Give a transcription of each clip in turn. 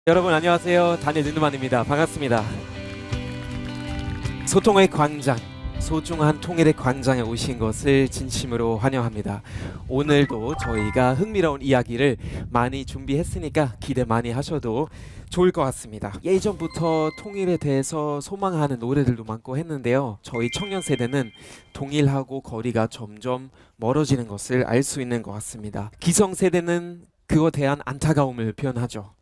여러분 안녕하세요. 다니엘 린드만입니다. 반갑습니다. 소통의 광장, 소중한 통일의 광장에 오신 것을 진심으로 환영합니다. 오늘도 저희가 흥미로운 이야기를 많이 준비했으니까 기대 많이 하셔도 좋을 것 같습니다. 예전부터 통일에 대해서 소망하는 노래들도 많고 했는데요. 저희 청년 세대는 통일하고 거리가 점점 멀어지는 것을 알 수 있는 것 같습니다. 기성 세대는 그거에 대한 안타까움을 표현하죠.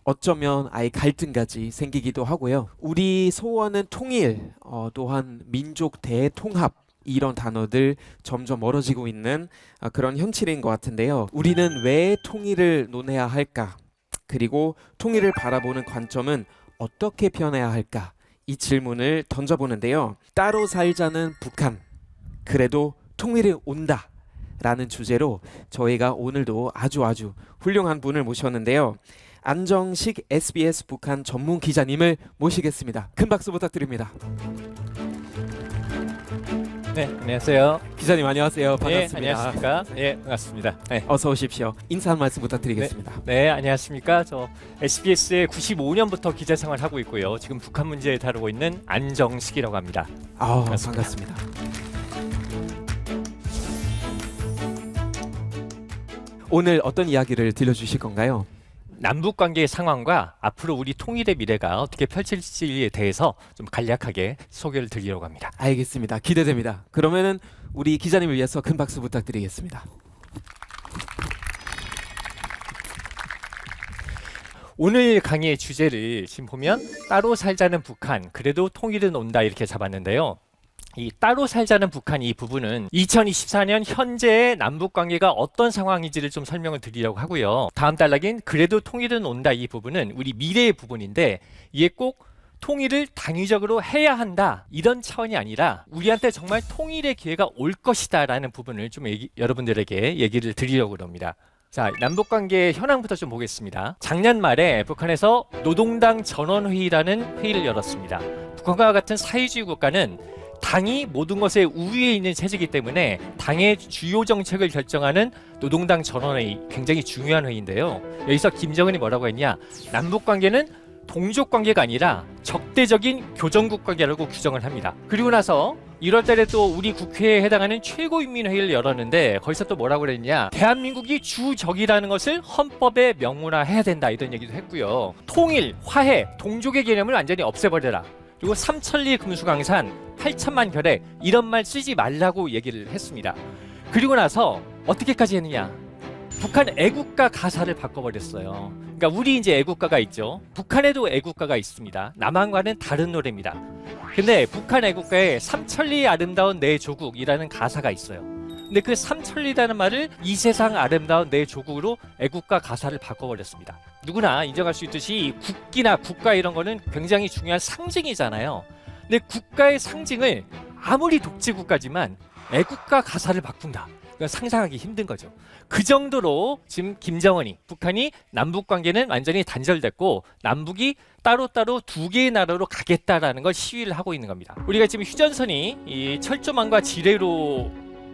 어쩌면 아예 갈등까지 생기기도 하고요. 우리 소원은 통일, 또한 민족 대통합 이런 단어들 점점 멀어지고 있는 그런 현실인 것 같은데요. 우리는 왜 통일을 논해야 할까? 그리고 통일을 바라보는 관점은 어떻게 변해야 할까? 이 질문을 던져보는데요. 따로 살자는 북한, 그래도 통일이 온다 라는 주제로 저희가 오늘도 아주 훌륭한 분을 모셨는데요. 안정식 SBS 북한 전문 기자님을 모시겠습니다. 큰 박수 부탁드립니다. 네, 안녕하세요. 기자님 안녕하세요. 반갑습니다. 네, 안녕하십니까. 네, 반갑습니다. 네. 어서 오십시오. 인사 한 말씀 부탁드리겠습니다. 네, 안녕하십니까. 저 SBS에 95년부터 기자 생활하고 있고요. 지금 북한 문제 다루고 있는 안정식이라고 합니다. 반갑습니다. 오늘 어떤 이야기를 들려주실 건가요? 남북 관계의 상황과 앞으로 우리 통일의 미래가 어떻게 펼칠지에 대해서 좀 간략하게 소개를 드리려고 합니다. 알겠습니다. 기대됩니다. 그러면은 우리 기자님을 위해서 큰 박수 부탁드리겠습니다. 오늘 강의의 주제를 지금 보면 따로 살자는 북한, 그래도 통일은 온다 이렇게 잡았는데요. 이 따로 살자는 북한 이 부분은 2024년 현재의 남북 관계가 어떤 상황인지를 좀 설명을 드리려고 하고요. 다음 단락인 그래도 통일은 온다 이 부분은 우리 미래의 부분인데 이게 꼭 통일을 당위적으로 해야 한다 이런 차원이 아니라 우리한테 정말 통일의 기회가 올 것이다 라는 부분을 좀 여러분들에게 얘기를 드리려고 합니다. 자, 남북관계 현황부터 좀 보겠습니다. 작년 말에 북한에서 노동당 전원회의라는 회의를 열었습니다. 북한과 같은 사회주의 국가는 당이 모든 것에 우위에 있는 체제이기 때문에 당의 주요 정책을 결정하는 노동당 전원회의 굉장히 중요한 회의인데요. 여기서 김정은이 뭐라고 했냐? 남북관계는 동족관계가 아니라 적대적인 교정국 관계라고 규정을 합니다. 그리고 나서 1월 달에 또 우리 국회에 해당하는 최고인민회의를 열었는데 거기서 또 뭐라고 그랬냐? 대한민국이 주적이라는 것을 헌법에 명문화해야 된다 이런 얘기도 했고요. 통일, 화해, 동족의 개념을 완전히 없애버려라. 그리고 삼천리 금수강산 8천만 결핵 이런 말 쓰지 말라고 얘기를 했습니다. 그리고 나서 어떻게까지 했느냐? 북한 애국가 가사를 바꿔버렸어요. 그러니까 우리 이제 애국가가 있죠. 북한에도 애국가가 있습니다. 남한과는 다른 노래입니다. 근데 북한 애국가에 삼천리의 아름다운 내 조국이라는 가사가 있어요. 근데 그 삼천리라는 말을 이 세상 아름다운 내 조국으로 애국가 가사를 바꿔버렸습니다. 누구나 인정할 수 있듯이 국기나 국가 이런 거는 굉장히 중요한 상징이잖아요. 근데 국가의 상징을 아무리 독재국가지만 애국가 가사를 바꾼다. 이건 상상하기 힘든 거죠. 그 정도로 지금 김정은이 북한이 남북 관계는 완전히 단절됐고 남북이 따로따로 두 개의 나라로 가겠다라는 걸 시위를 하고 있는 겁니다. 우리가 지금 휴전선이 이 철조망과 지뢰로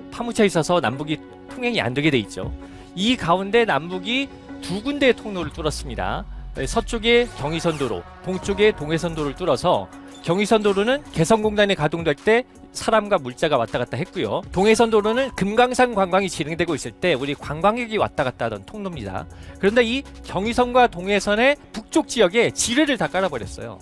파묻혀 있어서 남북이 통행이 안 되게 돼 있죠. 이 가운데 남북이 두 군데의 통로를 뚫었습니다. 서쪽에 경의선도로, 동쪽에 동해선도를 뚫어서 경의선도로는 개성공단이 가동될 때 사람과 물자가 왔다 갔다 했고요. 동해선도로는 금강산 관광이 진행되고 있을 때 우리 관광객이 왔다 갔다 하던 통로입니다. 그런데 이 경의선과 동해선의 북쪽 지역에 지뢰를 다 깔아버렸어요.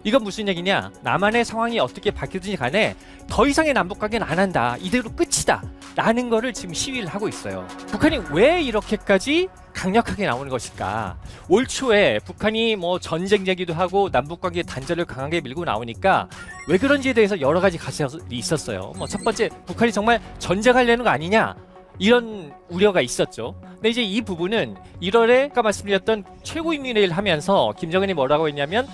이건 무슨 얘기냐? 남한의 상황이 어떻게 바뀌든지 간에 더 이상의 남북관계는 안 한다. 이대로 끝이다. 라는 거를 지금 시위를 하고 있어요. 북한이 왜 이렇게까지 강력하게 나오는 것일까? 올 초에 북한이 뭐 전쟁 얘기도 하고 남북관계 단절을 강하게 밀고 나오니까 왜 그런지에 대해서 여러 가지 가설이 있었어요. 뭐 첫 번째, 북한이 정말 전쟁하려는 거 아니냐? 이런 우려가 있었죠. 근데 이제 이 부분은 1월에 아까 말씀드렸던 최고인민회의를 하면서 김정은이 뭐라고 했냐면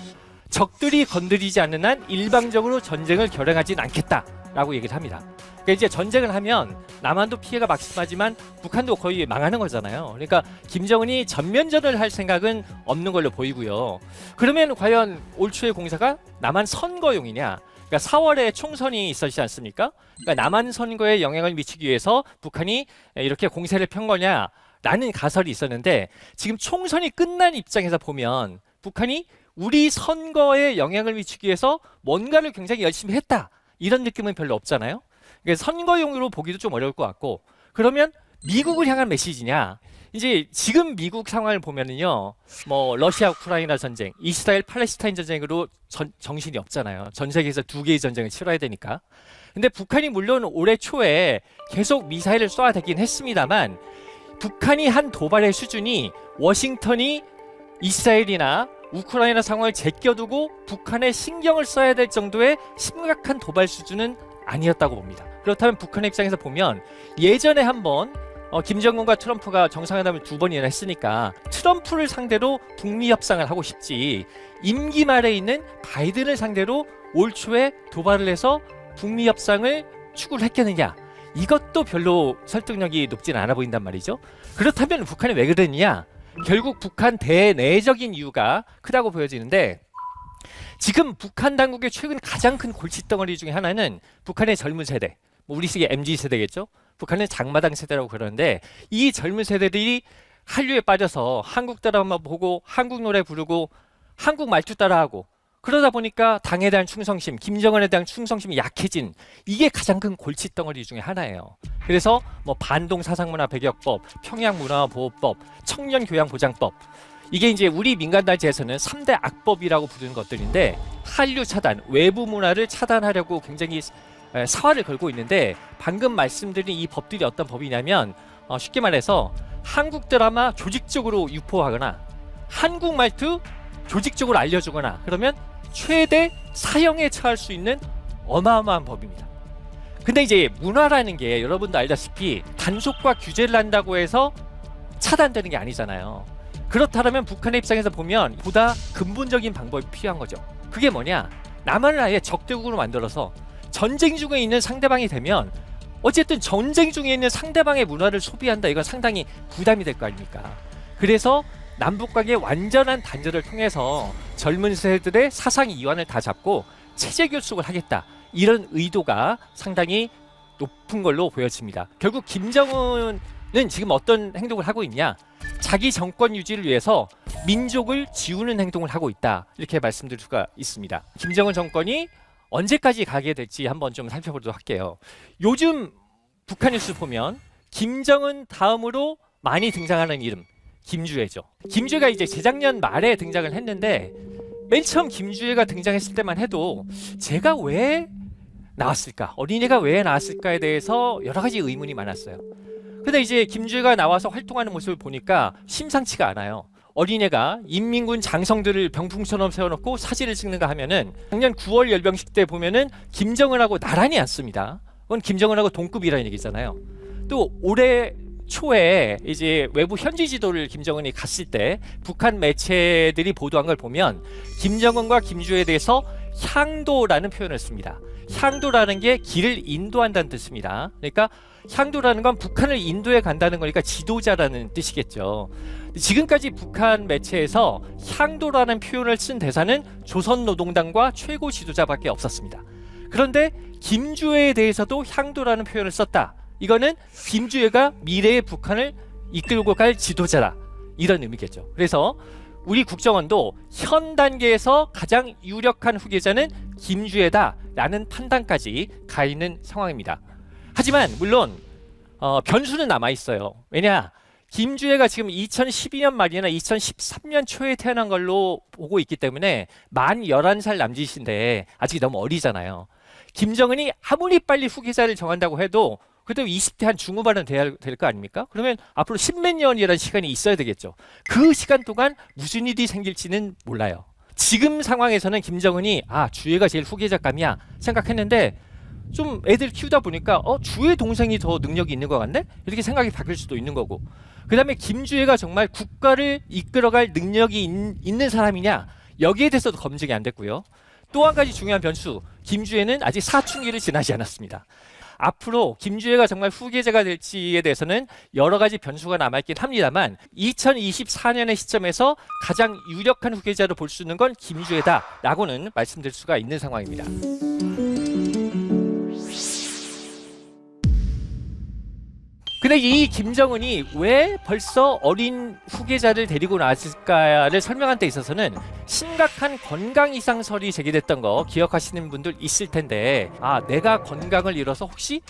적들이 건드리지 않는 한 일방적으로 전쟁을 결행하진 않겠다 라고 얘기를 합니다. 그러니까 이제 전쟁을 하면 남한도 피해가 막심하지만 북한도 거의 망하는 거잖아요. 그러니까 김정은이 전면전을 할 생각은 없는 걸로 보이고요. 그러면 과연 올 초의 공사가 남한 선거용이냐? 그러니까 4월에 총선이 있었지 않습니까? 그러니까 남한 선거에 영향을 미치기 위해서 북한이 이렇게 공세를 편 거냐라는 가설이 있었는데 지금 총선이 끝난 입장에서 보면 북한이 우리 선거에 영향을 미치기 위해서 뭔가를 굉장히 열심히 했다. 이런 느낌은 별로 없잖아요. 그러니까 선거용으로 보기도 좀 어려울 것 같고 그러면 미국을 향한 메시지냐? 이제 지금 미국 상황을 보면은요, 뭐 러시아 우크라이나 전쟁, 이스라엘 팔레스타인 전쟁으로 정신이 없잖아요. 전 세계에서 2개의 전쟁을 치러야 되니까. 근데 북한이 물론 올해 초에 계속 미사일을 쏘아대긴 했습니다만 북한이 한 도발의 수준이 워싱턴이 이스라엘이나 우크라이나 상황을 제껴두고 북한에 신경을 써야 될 정도의 심각한 도발 수준은 아니었다고 봅니다. 그렇다면 북한의 입장에서 보면 예전에 한번 김정은과 트럼프가 정상회담을 2번이나 했으니까 트럼프를 상대로 북미 협상을 하고 싶지 임기 말에 있는 바이든을 상대로 올 초에 도발을 해서 북미 협상을 추구를 했겠느냐, 이것도 별로 설득력이 높진 않아 보인단 말이죠. 그렇다면 북한이 왜 그러느냐, 결국 북한 대내적인 이유가 크다고 보여지는데 지금 북한 당국의 최근 가장 큰 골칫덩어리 중에 하나는 북한의 젊은 세대, 우리식의 MZ세대겠죠. 북한은 장마당 세대라고 그러는데 이 젊은 세대들이 한류에 빠져서 한국 드라마 보고 한국 노래 부르고 한국 말투 따라하고 그러다 보니까 당에 대한 충성심, 김정은에 대한 충성심이 약해진, 이게 가장 큰 골칫덩어리 중에 하나예요. 그래서 뭐 반동 사상문화 배격법, 평양문화보호법, 청년교양보장법, 이게 이제 우리 민간단체에서는 3대 악법이라고 부르는 것들인데 한류 차단, 외부 문화를 차단하려고 굉장히 사활을 걸고 있는데 방금 말씀드린 이 법들이 어떤 법이냐면 쉽게 말해서 한국 드라마 조직적으로 유포하거나 한국 말투 조직적으로 알려주거나 그러면 최대 사형에 처할 수 있는 어마어마한 법입니다. 근데 이제 문화라는 게 여러분도 알다시피 단속과 규제를 한다고 해서 차단되는 게 아니잖아요. 그렇다면 북한의 입장에서 보면 보다 근본적인 방법이 필요한 거죠. 그게 뭐냐? 남한을 아예 적대국으로 만들어서 전쟁 중에 있는 상대방이 되면 어쨌든 전쟁 중에 있는 상대방의 문화를 소비한다. 이건 상당히 부담이 될 거 아닙니까? 그래서 남북 관계의 완전한 단절을 통해서 젊은 세대들의 사상 이완을 다 잡고 체제 결속을 하겠다. 이런 의도가 상당히 높은 걸로 보여집니다. 결국 김정은은 지금 어떤 행동을 하고 있냐? 자기 정권 유지를 위해서 민족을 지우는 행동을 하고 있다. 이렇게 말씀드릴 수가 있습니다. 김정은 정권이 언제까지 가게 될지 한번 좀 살펴보도록 할게요. 요즘 북한 뉴스 보면 김정은 다음으로 많이 등장하는 이름 김주애죠. 김주애가 이제 재작년 말에 등장을 했는데 맨 처음 김주애가 등장했을 때만 해도 제가 왜 나왔을까? 어린애가 왜 나왔을까에 대해서 여러 가지 의문이 많았어요. 근데 이제 김주애가 나와서 활동하는 모습을 보니까 심상치가 않아요. 어린애가 인민군 장성들을 병풍처럼 세워놓고 사진을 찍는가 하면은 작년 9월 열병식 때 보면은 김정은하고 나란히 앉습니다. 그건 김정은하고 동급이라는 얘기잖아요. 또 올해 초에 이제 외부 현지 지도를 김정은이 갔을 때 북한 매체들이 보도한 걸 보면 김정은과 김주애에 대해서 향도라는 표현을 씁니다. 향도라는 게 길을 인도한다는 뜻입니다. 그러니까 향도라는 건 북한을 인도해 간다는 거니까 지도자라는 뜻이겠죠. 지금까지 북한 매체에서 향도라는 표현을 쓴 대사는 조선노동당과 최고 지도자밖에 없었습니다. 그런데 김주애에 대해서도 향도라는 표현을 썼다. 이거는 김주애가 미래의 북한을 이끌고 갈 지도자라, 이런 의미겠죠. 그래서 우리 국정원도 현 단계에서 가장 유력한 후계자는 김주애다라는 판단까지 가 있는 상황입니다. 하지만 물론 변수는 남아 있어요. 왜냐? 김주애가 지금 2012년 말이나 2013년 초에 태어난 걸로 보고 있기 때문에 만 11살 남짓인데 아직 너무 어리잖아요. 김정은이 아무리 빨리 후계자를 정한다고 해도 그래도 20대 한 중후반은 돼야 될 거 아닙니까? 그러면 앞으로 10몇 년이라는 시간이 있어야 되겠죠. 그 시간 동안 무슨 일이 생길지는 몰라요. 지금 상황에서는 김정은이 주애가 제일 후계자감이야 생각했는데 좀 애들 키우다 보니까 주애 동생이 더 능력이 있는 것 같네? 이렇게 생각이 바뀔 수도 있는 거고, 그 다음에 김주애가 정말 국가를 이끌어갈 능력이 있는 사람이냐, 여기에 대해서도 검증이 안 됐고요. 또 한 가지 중요한 변수, 김주애는 아직 사춘기를 지나지 않았습니다. 앞으로 김주애가 정말 후계자가 될지에 대해서는 여러 가지 변수가 남아있긴 합니다만 2024년의 시점에서 가장 유력한 후계자로 볼 수 있는 건 김주애다라고는 말씀드릴 수가 있는 상황입니다. 근데 이 김정은이 왜 벌써 어린 후계자를 데리고 나왔을까를 설명한 데 있어서는 심각한 건강 이상설이 제기됐던 거 기억하시는 분들 있을 텐데, 아, 내가 건강을 잃어서 혹시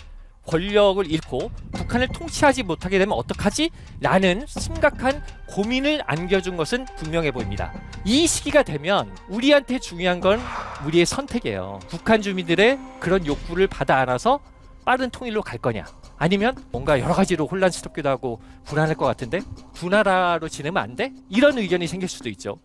권력을 잃고 북한을 통치하지 못하게 되면 어떡하지? 라는 심각한 고민을 안겨준 것은 분명해 보입니다. 이 시기가 되면 우리한테 중요한 건 우리의 선택이에요. 북한 주민들의 그런 욕구를 받아 안아서 빠른 통일로 갈 거냐, 아니면 뭔가 여러 가지로 혼란스럽기도 하고 불안할 것 같은데 분나라로 지내면 안 돼? 이런 의견이 생길 수도 있죠.